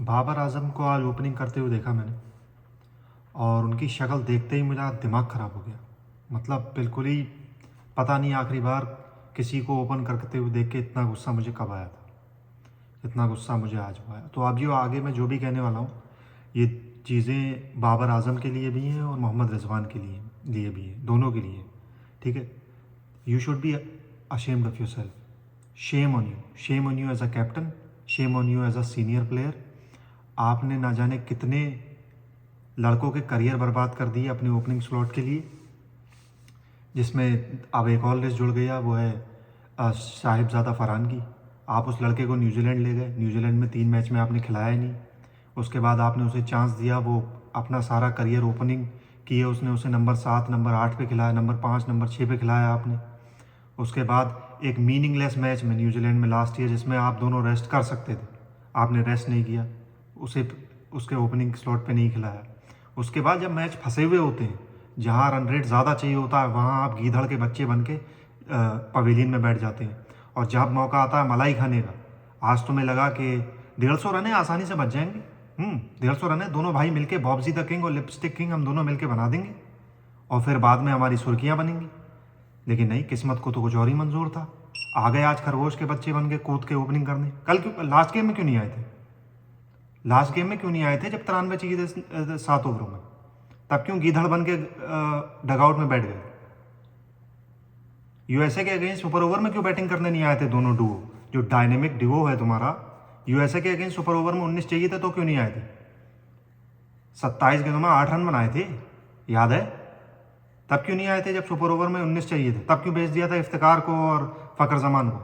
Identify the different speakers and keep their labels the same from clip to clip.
Speaker 1: बाबर आजम को आज ओपनिंग करते हुए देखा मैंने और उनकी शक्ल देखते ही मेरा दिमाग ख़राब हो गया। मतलब बिल्कुल ही पता नहीं आखिरी बार किसी को ओपन करते हुए देख के इतना गुस्सा मुझे कब आया था, इतना गुस्सा मुझे आज हुआ है। तो अब जो आगे मैं जो भी कहने वाला हूँ, ये चीज़ें बाबर आजम के लिए भी हैं और मोहम्मद रिजवान के लिए भी हैं, दोनों के लिए। ठीक है, you should be ashamed of yourself. Shame on you as a captain, shame on you as a senior player. आपने ना जाने कितने लड़कों के करियर बर्बाद कर दिए अपने ओपनिंग स्लॉट के लिए, जिसमें अब एक और लिस्ट जुड़ गया, वो है साहिबजादा फरहान की। आप उस लड़के को न्यूजीलैंड ले गए, न्यूजीलैंड में 3 मैच में आपने खिलाया ही नहीं। उसके बाद आपने उसे चांस दिया, वो अपना सारा करियर ओपनिंग किए, उसने उसे नंबर 7 नंबर 8 पे खिलाया, नंबर 5 नंबर 6 पे खिलाया आपने। उसके बाद एक मीनिंगलेस मैच में न्यूजीलैंड में लास्ट ईयर, जिसमें आप दोनों रेस्ट कर सकते थे, आपने रेस्ट नहीं किया, उसे उसके ओपनिंग स्लॉट पे नहीं खिलाया। उसके बाद जब मैच फंसे हुए होते हैं, जहाँ रन रेट ज़्यादा चाहिए होता है, वहाँ आप गीदड़ के बच्चे बन के पवेलियन में बैठ जाते हैं। और जब मौका आता है मलाई खाने का, आज तुम्हें लगा कि 150 रन है, आसानी से बच जाएंगे। 150 रन है, दोनों भाई मिलके बॉब्जी द किंग और लिपस्टिक किंग हम दोनों मिलके बना देंगे और फिर बाद में हमारी सुर्खियाँ बनेंगी। लेकिन नहीं, किस्मत को तो कुछ और ही मंजूर था। आ गए आज खरगोश के बच्चे बन के कूद के ओपनिंग करने। कल क्यों लास्ट गेम में क्यों नहीं आए थे? लास्ट गेम में क्यों नहीं आए थे जब 93 चाहिए थे 7 ओवरों में? तब क्यों गीधड़ बन के डगआउट में बैठ गए? यूएसए के अगेंस्ट सुपर ओवर में क्यों बैटिंग करने नहीं आए थे दोनों डुओ? जो डायनेमिक डुओ है तुम्हारा, यूएसए के अगेंस्ट सुपर ओवर में 19 चाहिए थे तो क्यों नहीं आए थे? 27 गेंदों में 8 रन बनाए थे, याद है? तब क्यों नहीं आए थे जब सुपर ओवर में 19 चाहिए थे? तब क्यों भेज दिया था इफ्तिकार को और फ़खर जमान को?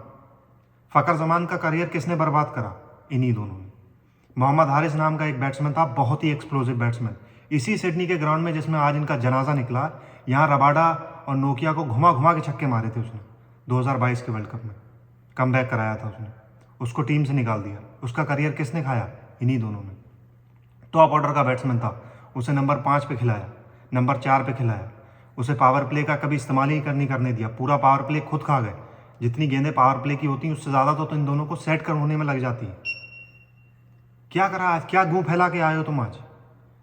Speaker 1: फ़खर जमान का करियर किसने बर्बाद करा? इन्हीं दोनों ने। मोहम्मद हारिस नाम का एक बैट्समैन था, बहुत ही एक्सप्लोसिव बैट्समैन। इसी सिडनी के ग्राउंड में जिसमें आज इनका जनाजा निकला, यहाँ रबाडा और नोकिया को घुमा घुमा के छक्के मारे थे उसने 2022 के वर्ल्ड कप में। कम बैक कराया था उसने, उसको टीम से निकाल दिया। उसका करियर किसने खाया? इन्हीं दोनों ने। टॉप ऑर्डर का बैट्समैन था, उसे नंबर 5 पे खिलाया, नंबर 4 पे खिलाया। उसे पावर प्ले का कभी इस्तेमाल ही नहीं करने दिया, पूरा पावर प्ले खुद खा गए। जितनी गेंदें पावर प्ले की होती हैं उससे ज़्यादा तो इन दोनों को सेट कर होने में लग जाती है। क्या करा आज? क्या गूं फैला के आए हो तुम आज?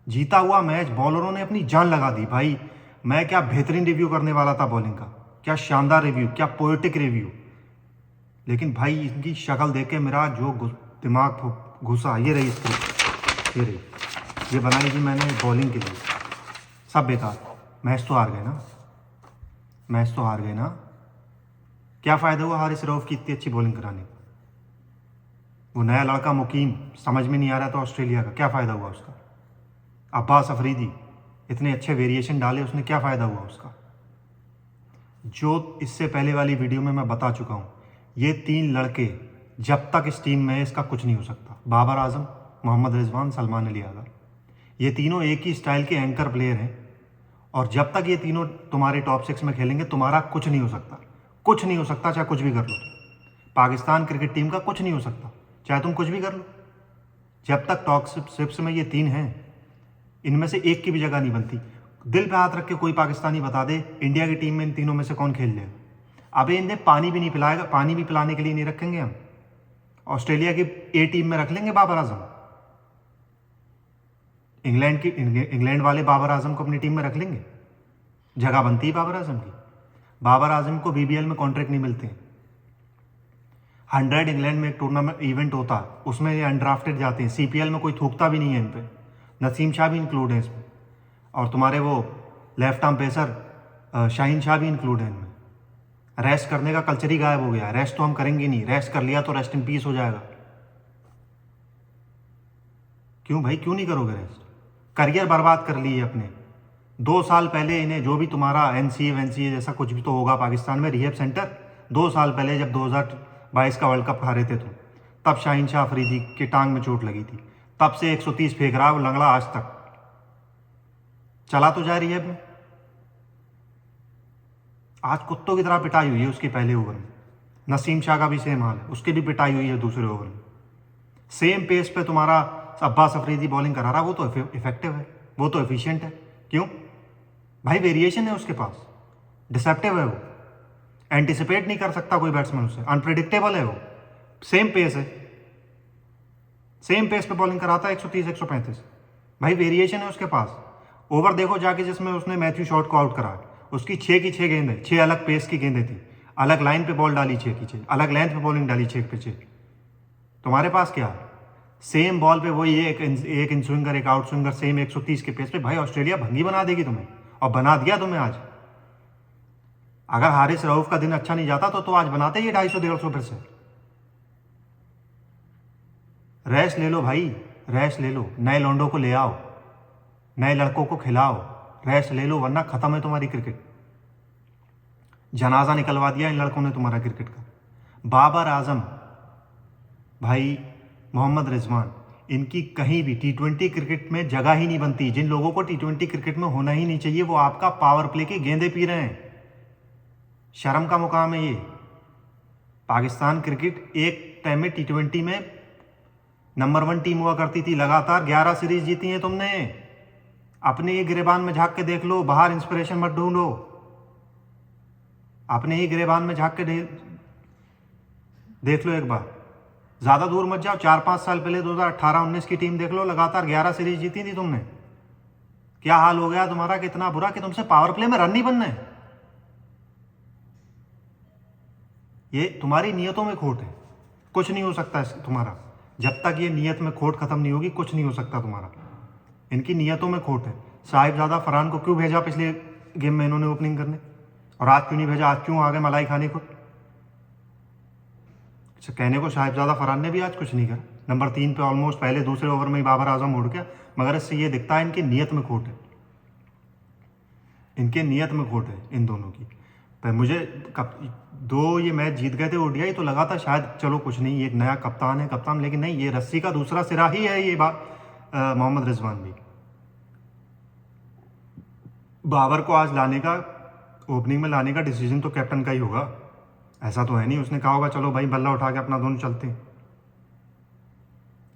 Speaker 1: जीता हुआ मैच, बॉलरों ने अपनी जान लगा दी भाई। मैं क्या बेहतरीन रिव्यू करने वाला था बॉलिंग का, क्या शानदार रिव्यू, क्या पोएटिक रिव्यू। लेकिन भाई इनकी शक्ल देख के मेरा जो दिमाग घुसा, ये रही स्क्रिप्ट, ये रही, ये बनाई थी मैंने बॉलिंग के लिए। सब बेकार। मैच तो हार गए ना, मैच तो हार गए ना। क्या फ़ायदा हुआ हारिस रऊफ़ की इतनी अच्छी बॉलिंग कराने का? वो नया लड़का मुकीम समझ में नहीं आ रहा था ऑस्ट्रेलिया का, क्या फ़ायदा हुआ उसका? अब्बास अफरीदी इतने अच्छे वेरिएशन डाले, उसने क्या फ़ायदा हुआ उसका? जो इससे पहले वाली वीडियो में मैं बता चुका हूँ, ये 3 लड़के जब तक इस टीम में है इसका कुछ नहीं हो सकता। बाबर आजम, मोहम्मद रिजवान, सलमान अली आगा, ये तीनों एक ही स्टाइल के एंकर प्लेयर हैं और जब तक ये तीनों तुम्हारे टॉप 6 में खेलेंगे तुम्हारा कुछ नहीं हो सकता। कुछ नहीं हो सकता, चाहे कुछ भी कर लो। पाकिस्तान क्रिकेट टीम का कुछ नहीं हो सकता, चाहे तुम कुछ भी कर लो। जब तक टॉप 6 में ये 3 हैं, इनमें से एक की भी जगह नहीं बनती। दिल पे हाथ रख के कोई पाकिस्तानी बता दे इंडिया की टीम में इन तीनों में से कौन खेल लेगा। अबे इन्हें पानी भी नहीं पिलाएगा, पानी भी पिलाने के लिए नहीं रखेंगे हम। ऑस्ट्रेलिया की ए टीम में रख लेंगे बाबर आजम, इंग्लैंड वाले बाबर आजम को अपनी टीम में रख लेंगे, जगह बनती है बाबर आजम की। बाबर आजम को बीबीएल में कॉन्ट्रैक्ट नहीं मिलते हैं। 100 इंग्लैंड में एक टूर्नामेंट इवेंट होता है, उसमें ये अनड्राफ्टेड जाते हैं। सीपीएल में कोई थूकता भी नहीं है इन पे, नसीम शाह भी इंक्लूड है इसमें, और तुम्हारे वो left arm pacer Shaheen Shah भी इंक्लूड है इनमें। रेस्ट करने का कल्चर ही गायब हो गया है। रेस्ट तो हम करेंगे नहीं, रेस्ट कर लिया तो रेस्ट इन पीस हो जाएगा। क्यों भाई, क्यों नहीं करोगे रेस्ट? करियर बर्बाद कर लिए अपने। 2 साल पहले इन्हें जो भी तुम्हारा एनसीए जैसा कुछ भी तो होगा पाकिस्तान में, रिहेब सेंटर, 2 साल पहले जब 2022 का वर्ल्ड कप हारे थे तुम, तब शाहीन शाह अफरीदी की टांग में चोट लगी थी। तब से 130 फेंक रहा है वो लंगड़ा, आज तक चला तो जा रिहेब में। आज कुत्तों की तरह पिटाई हुई है उसकी पहले ओवर में। नसीम शाह का भी सेम हाल है, उसकी भी पिटाई हुई है दूसरे ओवर में। सेम पेस पे तुम्हारा अब्बास अफरीदी बॉलिंग करा रहा, वो तो इफेक्टिव है, वो तो एफिशिएंट है। क्यों भाई? वेरिएशन है उसके पास, डिसेप्टिव है वो, एंटिसिपेट नहीं कर सकता कोई बैट्समैन उसे, अनप्रिडिक्टेबल है वो। सेम पेस है, सेम पेस पे बॉलिंग कराता है 130 135। भाई वेरिएशन है उसके पास। ओवर देखो जाके जिसमें उसने मैथ्यू शॉट को आउट करा, उसकी 6 की 6 गेंदें, 6 अलग पेस की गेंदें थी, अलग लाइन पे बॉल डाली 6 की 6, अलग लेंथ पे बॉलिंग डाली 6 पे 6। तुम्हारे पास क्या है? सेम बॉल पे वही एक इन स्विंगर एक आउट स्विंगर, सेम 130 के पेस पे। भाई ऑस्ट्रेलिया भंगी बना देगी तुम्हें, और बना दिया तुम्हें आज। अगर हारिस रऊफ का दिन अच्छा नहीं जाता तो आज बनाते ही 250 150 फिर से। रेस्ट ले लो भाई, रेस्ट ले लो, नए लौंडों को ले आओ, नए लड़कों को खिलाओ, रेस्ट ले लो, वरना खत्म है तुम्हारी क्रिकेट। जनाजा निकलवा दिया इन लड़कों ने तुम्हारा क्रिकेट का। बाबर आजम, भाई मोहम्मद रिजवान, इनकी कहीं भी T20 क्रिकेट में जगह ही नहीं बनती। जिन लोगों को T20 क्रिकेट में होना ही नहीं चाहिए वो आपका पावर प्ले की गेंदें पी रहे हैं। शर्म का मुकाम है ये। पाकिस्तान क्रिकेट एक टाइम में T20 में नंबर 1 टीम हुआ करती थी, लगातार 11 सीरीज जीती हैं तुमने। अपने ही गिरेबान में झांक के देख लो, बाहर इंस्पिरेशन मत ढूंढो। अपने ही गिरेबान में झांक के देख लो एक बार, ज्यादा दूर मत जाओ। 4-5 साल पहले 2018-19 की टीम देख लो, लगातार 11 सीरीज जीती थी तुमने। क्या हाल हो गया तुम्हारा, कितना बुरा कि तुमसे पावर प्ले में रन नहीं बनना है। ये तुम्हारी नियतों में खोट है, कुछ नहीं हो सकता तुम्हारा। जब तक ये नियत में खोट खत्म नहीं होगी कुछ नहीं हो सकता तुम्हारा। इनकी नियतों में खोट है। साहिबजादा फरहान को क्यों भेजा पिछले गेम में इन्होंने ओपनिंग करने, और आज क्यों नहीं भेजा? आज क्यों आ गए मलाई खाने को? अच्छा, कहने को साहिबजादा फरहान ने भी आज कुछ नहीं करा। नंबर 3 पे ऑलमोस्ट पहले दूसरे ओवर में ही बाबर आजम उड़ गया, मगर इससे ये दिखता है इनकी नीयत में खोट है। इनके नीयत में खोट है इन दोनों की। पर मुझे दो ये मैच जीत गए थे ओडीआई तो लगा था शायद चलो कुछ नहीं, एक नया कप्तान है कप्तान, लेकिन नहीं, ये रस्सी का दूसरा सिरा ही है ये मोहम्मद रिजवान भी। बाबर को आज लाने का, ओपनिंग में लाने का डिसीजन तो कैप्टन का ही होगा। ऐसा तो है नहीं उसने कहा होगा चलो भाई बल्ला उठा के अपना दोनों चलते हैं।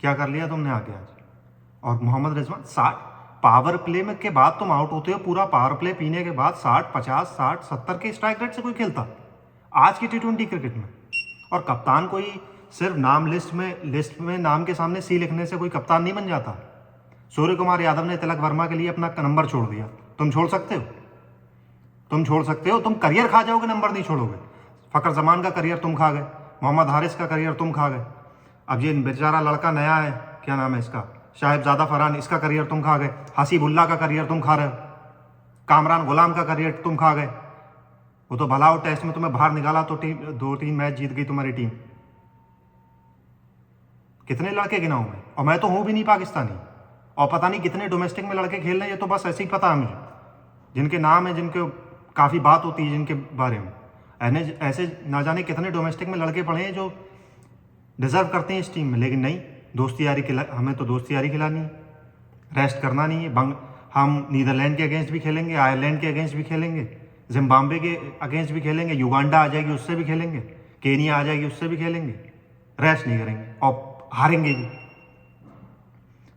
Speaker 1: क्या कर लिया तुमने आगे आज? और मोहम्मद रिजवान 60 पावर प्ले में के बाद तुम आउट होते हो, पूरा पावर प्ले पीने के बाद 60 50 60 70 के स्ट्राइक रेट से कोई खेलता आज की T20 क्रिकेट में? और कप्तान कोई सिर्फ नाम लिस्ट में नाम के सामने सी लिखने से कोई कप्तान नहीं बन जाता। सूर्य कुमार यादव ने तिलक वर्मा के लिए अपना नंबर छोड़ दिया, तुम छोड़ सकते हो? तुम छोड़ सकते हो? तुम करियर खा जाओगे, नंबर नहीं छोड़ोगे। फकर जमान का करियर तुम खा गए, मोहम्मद हारिस का करियर तुम खा गए, अब ये बेचारा लड़का नया है, क्या नाम है इसका, साहिबजादा फरहान, इसका करियर तुम खा गए, हसीबुल्ला का करियर तुम खा रहे हो, कामरान गुलाम का करियर तुम खा गए। वो तो भला हो टेस्ट में तुम्हें बाहर निकाला तो 2-3 मैच जीत गई तुम्हारी टीम। कितने लड़के गिनाऊं मैं, और मैं तो हूं भी नहीं पाकिस्तानी, और पता नहीं कितने डोमेस्टिक में लड़के खेल रहे हैं, ये तो बस ऐसे ही पता है मुझे, जिनके नाम है, जिनके काफ़ी बात होती है जिनके बारे में। ऐसे ना जाने कितने डोमेस्टिक में लड़के पड़े हैं जो डिजर्व करते हैं इस टीम में, लेकिन नहीं, दोस्ती यारी हमें तो दोस्ती यारी खिलानी है, रेस्ट करना नहीं है। हम नीदरलैंड के अगेंस्ट भी खेलेंगे, आयरलैंड के अगेंस्ट भी खेलेंगे, जिम्बाब्वे के अगेंस्ट भी खेलेंगे, युगांडा आ जाएगी उससे भी खेलेंगे, केनिया आ जाएगी उससे भी खेलेंगे, रेस्ट नहीं करेंगे और हारेंगे भी।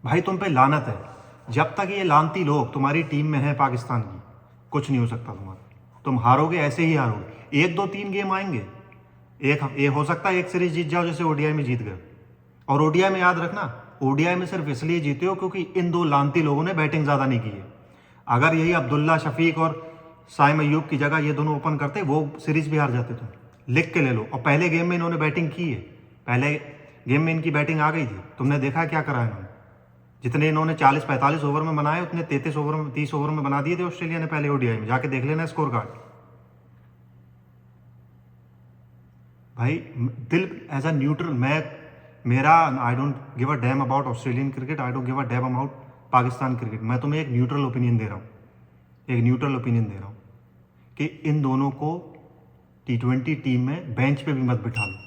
Speaker 1: भाई तुम पे लानत है, जब तक ये लानती लोग तुम्हारी टीम में है पाकिस्तान की, कुछ नहीं हो सकता तुम्हारा। तुम हारोगे, ऐसे ही हारोगे। 1-2-3 गेम आएंगे, एक हो सकता है एक सीरीज जीत जाओ जैसे ओडीआई में जीत गए। और ओडीआई में याद रखना, ओडीआई में सिर्फ इसलिए जीते हो क्योंकि इन दो लानती लोगों ने बैटिंग ज़्यादा नहीं की है। अगर यही अब्दुल्ला शफीक और साइम अयूब की जगह ये दोनों ओपन करते, वो सीरीज भी हार जाते। तुम लिख के ले लो। और पहले गेम में इन्होंने बैटिंग की है, पहले गेम में इनकी बैटिंग आ गई थी, तुमने देखा क्या करा इन्होंने। जितने इन्होंने 40-45 ओवर में बनाए उतने 33 ओवर में 30 ओवर में बना दिए थे ऑस्ट्रेलिया ने पहले ओडीआई में, जाके देख लेना स्कोर कार्ड। भाई दिल as a neutral, I don't give a damn about Australian cricket, I don't give a damn about Pakistan cricket. मैं तुम्हें एक न्यूट्रल ओपिनियन दे रहा हूँ, कि इन दोनों को T20 टीम में बेंच पे भी मत बिठा लो।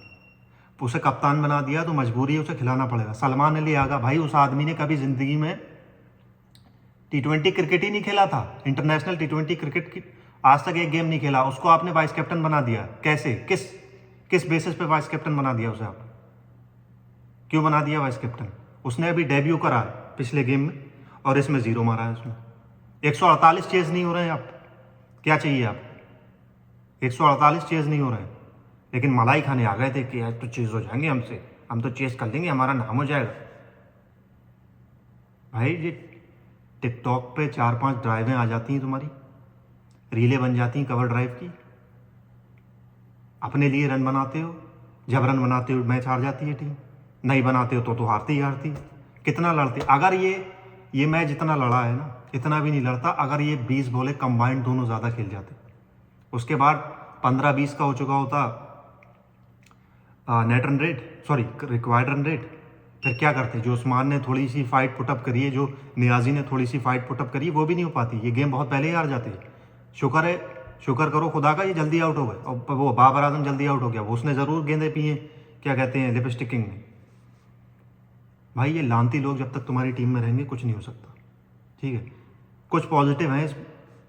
Speaker 1: उसे कप्तान बना दिया तो मजबूरी है, उसे खिलाना पड़ेगा। सलमान अली आगा, भाई उस आदमी ने कभी जिंदगी में T20 क्रिकेट ही नहीं खेला था, इंटरनेशनल T20 क्रिकेट की आज तक एक गेम नहीं खेला, उसको आपने वाइस कैप्टन बना दिया। कैसे, किस बेसिस पे वाइस कैप्टन बना दिया उसे आप? क्यों बना दिया वाइस कैप्टन? उसने अभी डेब्यू करा पिछले गेम में और इसमें 0 मारा है उसमें। 148 चेज नहीं हो रहे हैं आप, क्या चाहिए आप? 148 चेज नहीं हो रहे हैं, लेकिन मलाई खाने आ गए थे कि यार तो चेज हो जाएंगे हमसे, हम तो चेज कर लेंगे, हमारा नाम हो जाएगा। भाई ये टिकटॉक पे 4-5 ड्राइवें आ जाती हैं, तुम्हारी रीलें बन जाती हैं कवर ड्राइव की, अपने लिए रन बनाते हो, जब रन बनाते हो मैच हार जाती है टीम, नहीं बनाते हो तो हारती ही हारती है। कितना लड़ते, अगर ये मैच जितना लड़ा है ना, इतना भी नहीं लड़ता अगर ये 20 बॉले कंबाइंड दोनों ज़्यादा खेल जाते। उसके बाद 15-20 का हो चुका होता net run rate, sorry required run rate. फिर क्या करते, जो उस्मान ने थोड़ी सी फाइट पुटअप करी है, जो नियाजी ने थोड़ी सी फाइट पुटअप करी है, वो भी नहीं हो पाती, ये गेम बहुत पहले ही हार जाते हैं। शुक्र करो खुदा का, ये जल्दी आउट हो गए। और वो बाबर आजम जल्दी आउट हो गया, वो उसने ज़रूर गेंदे पिए, क्या कहते हैं, लिपस्टिकिंग में। भाई ये लानती लोग जब तक तुम्हारी टीम में रहेंगे कुछ नहीं हो सकता, ठीक है। कुछ पॉजिटिव हैं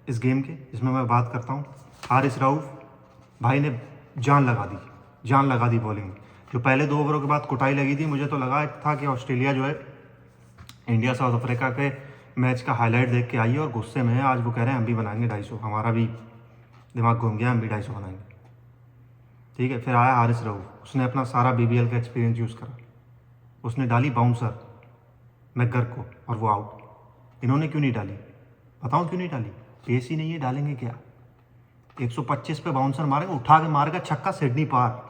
Speaker 1: इस गेम के, जिसमें मैं बात करता हूँ। हारिस रऊफ भाई ने जान लगा दी बॉलिंग में। जो पहले 2 ओवरों के बाद कुटाई लगी थी, मुझे तो लगा था कि ऑस्ट्रेलिया जो है इंडिया साउथ अफ्रीका के मैच का हाईलाइट देख के आई है और गुस्से में है। आज वो कह रहे हैं हम भी बनाएंगे 250, हमारा भी दिमाग घूम गया, हम भी 250 बनाएंगे, ठीक है। फिर आया हारिस रऊफ, उसने अपना सारा BBL का एक्सपीरियंस यूज़ करा, उसने डाली बाउंसर मैकगर को और वो आउट। इन्होंने क्यों नहीं डाली, बताऊँ क्यों नहीं डाली? पेस ही नहीं है, डालेंगे क्या? 125 पे बाउंसर मारेंगे, उठा के मारेगा छक्का सिडनी पार।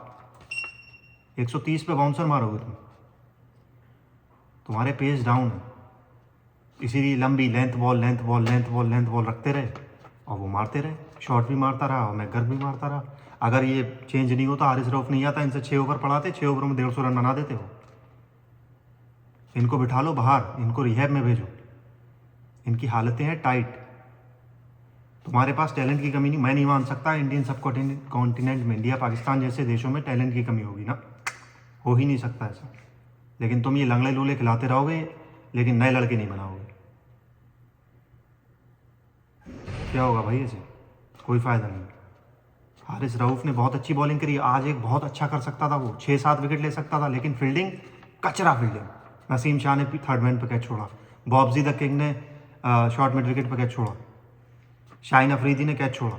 Speaker 1: 130 पे बाउंसर मारोगे तुम्हारे पेस डाउन है, इसीलिए लंबी लेंथ बॉल रखते रहे और वो मारते रहे। शॉट भी मारता रहा और मैकगर भी मारता रहा। अगर ये चेंज नहीं होता, हारिस रऊफ नहीं आता, इनसे 6 ओवर पढ़ाते, 6 ओवर में 150 रन बना देते हो। इनको बिठा लो बाहर, इनको रिहैब में भेजो, इनकी हालतें हैं टाइट। तुम्हारे पास टैलेंट की कमी नहीं, मैं नहीं मान सकता इंडियन सब कॉन्टिनेंट में, इंडिया पाकिस्तान जैसे देशों में टैलेंट की कमी होगी ना, हो ही नहीं सकता ऐसा। लेकिन तुम ये लंगड़े लूले खिलाते रहोगे, लेकिन नए लड़के नहीं बनाओगे। क्या होगा भाई ऐसे, कोई फ़ायदा नहीं। हारिस रऊफ ने बहुत अच्छी बॉलिंग करी, आज एक बहुत अच्छा कर सकता था, वो 6-7 विकेट ले सकता था, लेकिन फील्डिंग कचरा फील्डिंग। नसीम शाह ने थर्ड मैन पर कैच छोड़ा, बॉब्जी द किंग ने शॉर्ट मिड विकेट पर कैच छोड़ा, शाहीन अफरीदी ने कैच छोड़ा,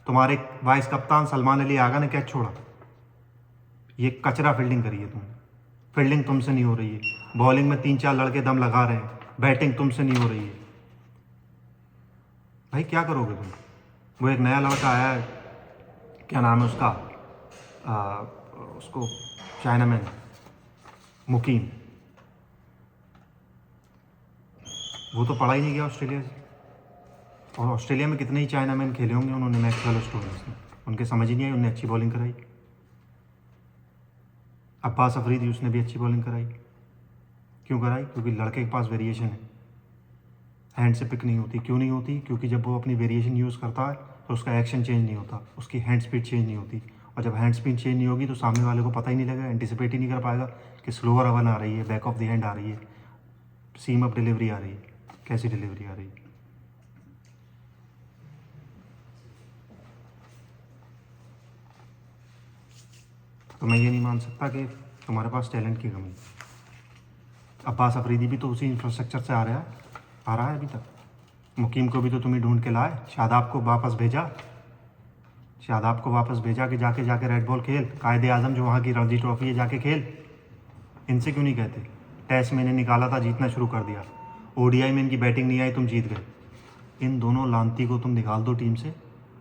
Speaker 1: तुम्हारे वाइस कप्तान सलमान अली आगा ने कैच छोड़ा। ये कचरा फील्डिंग करी है तुमने, फील्डिंग तुमसे नहीं हो रही है, बॉलिंग में 3-4 लड़के दम लगा रहे हैं, बैटिंग तुमसे नहीं हो रही है। भाई क्या करोगे तुम? वो एक नया लड़का आया है, क्या नाम है उसका, उसको चाइनामैन मुकीम, वो तो पढ़ा ही नहीं गया ऑस्ट्रेलिया से। और ऑस्ट्रेलिया में कितने ही चाइनामैन खेले होंगे उन्होंने मैक्सवेल स्टोनीज में, उनके समझ ही नहीं आई, उन्होंने अच्छी बॉलिंग कराई। अब्बास अफरीदी, उसने भी अच्छी बॉलिंग कराई। क्यों कराई? क्योंकि लड़के के पास वेरिएशन है, हैंड से पिक नहीं होती। क्यों नहीं होती? क्योंकि जब वो अपनी वेरिएशन यूज़ करता है तो उसका एक्शन चेंज नहीं होता, उसकी हैंड स्पीड चेंज नहीं होती। और जब हैंड स्पीड चेंज नहीं होगी तो सामने वाले को पता ही नहीं लगेगा, एंटिसिपेट ही नहीं कर पाएगा कि स्लोअर अवन आ रही है, बैक ऑफ द हैंड आ रही है, सीम अप डिलीवरी आ रही है, कैसी डिलीवरी आ रही है। तो मैं ये नहीं मान सकता कि तुम्हारे पास टैलेंट की कमी। अब्बास अफरीदी भी तो उसी इंफ्रास्ट्रक्चर से आ रहा है अभी तक। मुकीम को भी तो तुम्हें ढूंढ के लाए, शादाब को वापस भेजा कि जाके रेड बॉल खेल, कायदे आज़म जो वहाँ की रणजी ट्रॉफी है जाके खेल। इनसे क्यों नहीं कहते? टेस्ट में इन्हें निकाला था, जीतना शुरू कर दिया, ODI में इनकी बैटिंग नहीं आई, तुम जीत गए। इन दोनों लानती को तुम निकाल दो टीम से,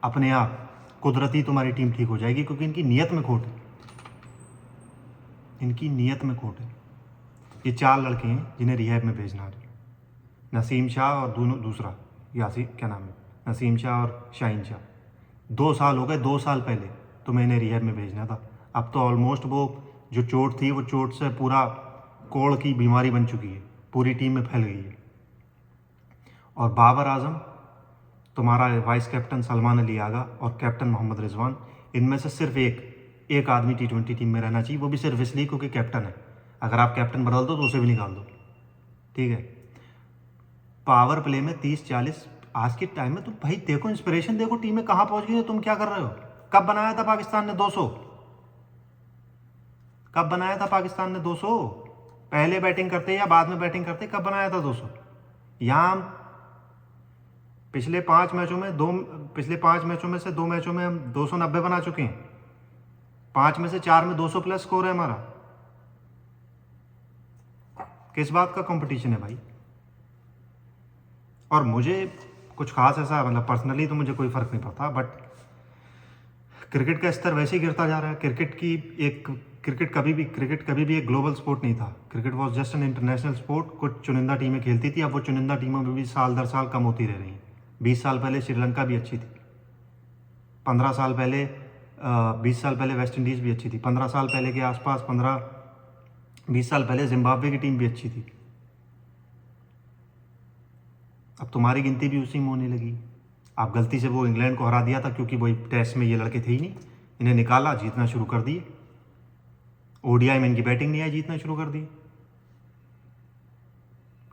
Speaker 1: अपने आप कुदरती तुम्हारी टीम ठीक हो जाएगी, क्योंकि इनकी नीयत में खोट है। ये 4 लड़के हैं जिन्हें रिहैब में भेजना है, नसीम शाह और दूसरा यासिर, क्या नाम है, नसीम शाह और शाहीन शाह। 2 साल हो गए, 2 साल पहले तुम्हें इन्हें रिहैब में भेजना था। अब तो ऑलमोस्ट वो जो चोट थी, वो चोट से पूरा कोढ़ की बीमारी बन चुकी है, पूरी टीम में फैल गई है। और बाबर आजम, तुम्हारा वाइस कैप्टन सलमान अली आगा और कैप्टन मोहम्मद रिजवान, इनमें से सिर्फ एक आदमी T20 टीम में रहना चाहिए, वो भी सिर्फ इसलिए क्योंकि कैप्टन है। अगर आप कैप्टन बदल दो तो उसे भी निकाल दो, ठीक है। पावर प्ले में 30-40 आज के टाइम में, तो भाई देखो इंस्पिरेशन, देखो टीमें कहाँ पहुंच गई, तुम क्या कर रहे हो? कब बनाया था पाकिस्तान ने 200? पहले बैटिंग करते या बाद में बैटिंग करते? कब बनाया था 200? यहाँ पिछले 5 मैचों में से 2 मैचों में हम 290 बना चुके हैं। 5 में से 4 में 200 प्लस स्कोर है हमारा। किस बात का कंपटीशन है भाई? और मुझे कुछ खास ऐसा मतलब पर्सनली तो मुझे कोई फ़र्क नहीं पड़ता, बट क्रिकेट का स्तर वैसे ही गिरता जा रहा है। क्रिकेट कभी भी एक ग्लोबल स्पोर्ट नहीं था। Cricket was just an international sport. कुछ चुनिंदा टीमें खेलती थी, अब वो चुनिंदा टीमों में भी साल दर साल कम होती रह रही हैं। 20 साल पहले श्रीलंका भी अच्छी थी, 15 साल पहले 20 साल पहले वेस्ट इंडीज़ भी अच्छी थी, 15 साल पहले के आसपास 15-20 साल पहले जिम्बाब्वे की टीम भी अच्छी थी। अब तुम्हारी गिनती भी उसी में होने लगी। आप गलती से वो इंग्लैंड को हरा दिया था क्योंकि वही टेस्ट में ये लड़के थे ही नहीं, इन्हें निकाला, जीतना शुरू कर दिए। ओडीआई में इनकी बैटिंग नहीं आई, जीतना शुरू कर दी।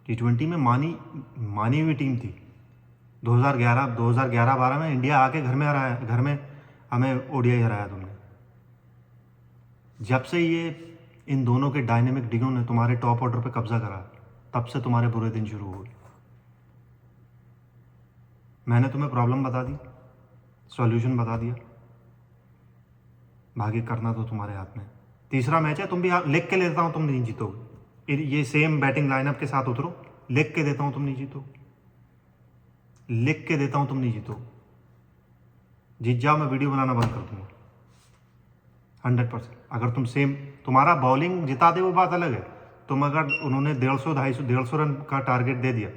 Speaker 1: T20 में मानी हुई टीम थी। 2011-12 में इंडिया आके घर में हराया, घर में हमें ओडीआई हराया तुमने। जब से ये इन दोनों के डायनेमिक डिगों ने तुम्हारे टॉप ऑर्डर पे कब्जा करा, तब से तुम्हारे बुरे दिन शुरू हुए। मैंने तुम्हें प्रॉब्लम बता दी, सॉल्यूशन बता दिया, बाकी करना तो तुम्हारे हाथ में। तीसरा मैच है, तुम भी लिख के लेता हूँ तुम नहीं जीतोगे। ये सेम बैटिंग लाइनअप के साथ उतरो, लिख के देता हूँ तुम नहीं जीतोगे, लिख के देता हूँ तुम नहीं जीतोगे। जीत जाओ, मैं वीडियो बनाना बंद कर दूंगा 100%। अगर तुम सेम, तुम्हारा बॉलिंग जिता दे वो बात अलग है। तुम अगर उन्होंने 150 रन का टारगेट दे दिया,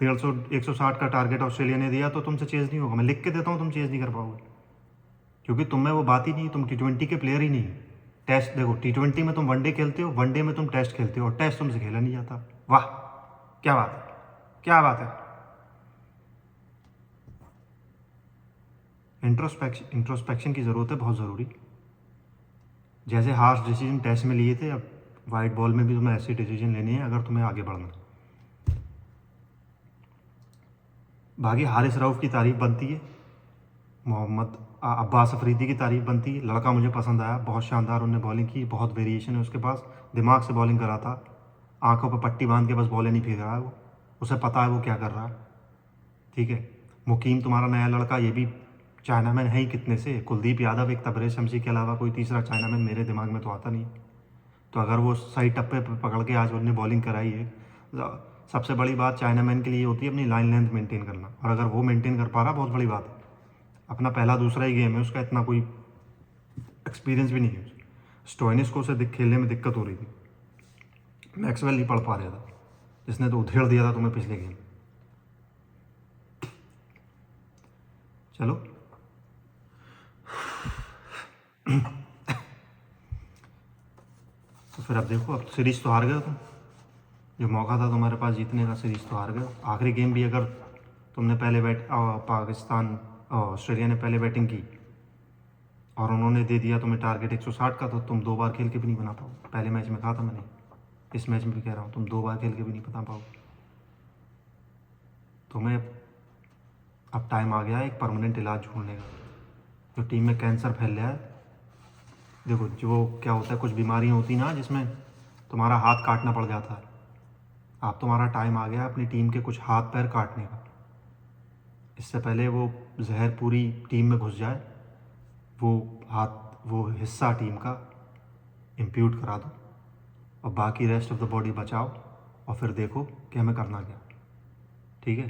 Speaker 1: 160 का टारगेट ऑस्ट्रेलिया ने दिया, तो तुमसे चेज़ नहीं होगा। मैं लिख के देता हूँ, तुम चेज़ नहीं कर पाओगे, क्योंकि तुम में वो बात ही नहीं। तुम T20 के प्लेयर ही नहीं। टेस्ट देखो, T20 में तुम वनडे खेलते हो, वनडे में तुम टेस्ट खेलते हो, और टेस्ट तुमसे खेला नहीं जाता। वाह, क्या बात है, क्या बात है। इंट्रोस्पेक्शन की ज़रूरत है, बहुत ज़रूरी। जैसे हार्श डिसीजन टेस्ट में लिए थे, अब वाइट बॉल में भी तुम्हें ऐसे डिसीजन लेने हैं अगर तुम्हें आगे बढ़ना। बाकी हारिस रऊफ़ की तारीफ़ बनती है, मोहम्मद अब्बास अफरीदी की तारीफ़ बनती है। लड़का मुझे पसंद आया, बहुत शानदार उन्होंने बॉलिंग की, बहुत वेरिएशन है उसके पास, दिमाग से बॉलिंग करा था, आंखों पर पट्टी बांध के बस बॉलें नहीं फेंक रहा है वो, उसे पता है वो क्या कर रहा है। ठीक है, मुकीम तुम्हारा नया लड़का, ये भी चाइनामैन है ही कितने से। कुलदीप यादव, एक तबरेज़ शमसी के अलावा कोई तीसरा चाइनामैन मेरे दिमाग में तो आता नहीं। तो अगर वो सही टप्पे पर पकड़ के आज उन्होंने बॉलिंग कराई है, सबसे बड़ी बात चाइनामैन के लिए होती है अपनी लाइन लेंथ मेंटेन करना, और अगर वो मेंटेन कर पा रहा, बहुत बड़ी बात है। अपना पहला दूसरा ही गेम है उसका, इतना कोई एक्सपीरियंस भी नहीं है। स्टोइनिस को उसे खेलने में दिक्कत हो रही थी, मैक्सवेल नहीं पढ़ पा रहा था, जिसने तो उधेड़ दिया था तुम्हें पिछले गेम। चलो तो फिर अब देखो, अब सीरीज़ तो हार गए तुम। जो मौका था तुम्हारे पास जीतने का, सीरीज़ तो हार गए। आखिरी गेम भी अगर तुमने पहले ऑस्ट्रेलिया ने पहले बैटिंग की और उन्होंने दे दिया तुम्हें टारगेट 160 का, तो तुम 2 बार खेल के भी नहीं बना पाओ। पहले मैच में कहा था मैंने, इस मैच में भी कह रहा हूँ, तुम 2 बार खेल के भी नहीं बता पाओ। तुम्हें अब टाइम आ गया है एक परमानेंट इलाज ढूंढने का। जो टीम में कैंसर फैल रहा है, देखो जो क्या होता है, कुछ बीमारियाँ होती ना जिसमें तुम्हारा हाथ काटना पड़ जाता है। अब तुम्हारा टाइम आ गया अपनी टीम के कुछ हाथ पैर काटने का। इससे पहले वो जहर पूरी टीम में घुस जाए, वो हिस्सा टीम का इम्प्यूट करा दो, और बाकी रेस्ट ऑफ द बॉडी बचाओ, और फिर देखो कि हमें करना क्या। ठीक है,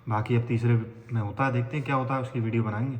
Speaker 1: बाकी अब तीसरे में होता है, देखते हैं क्या होता है, उसकी वीडियो बनाएंगे।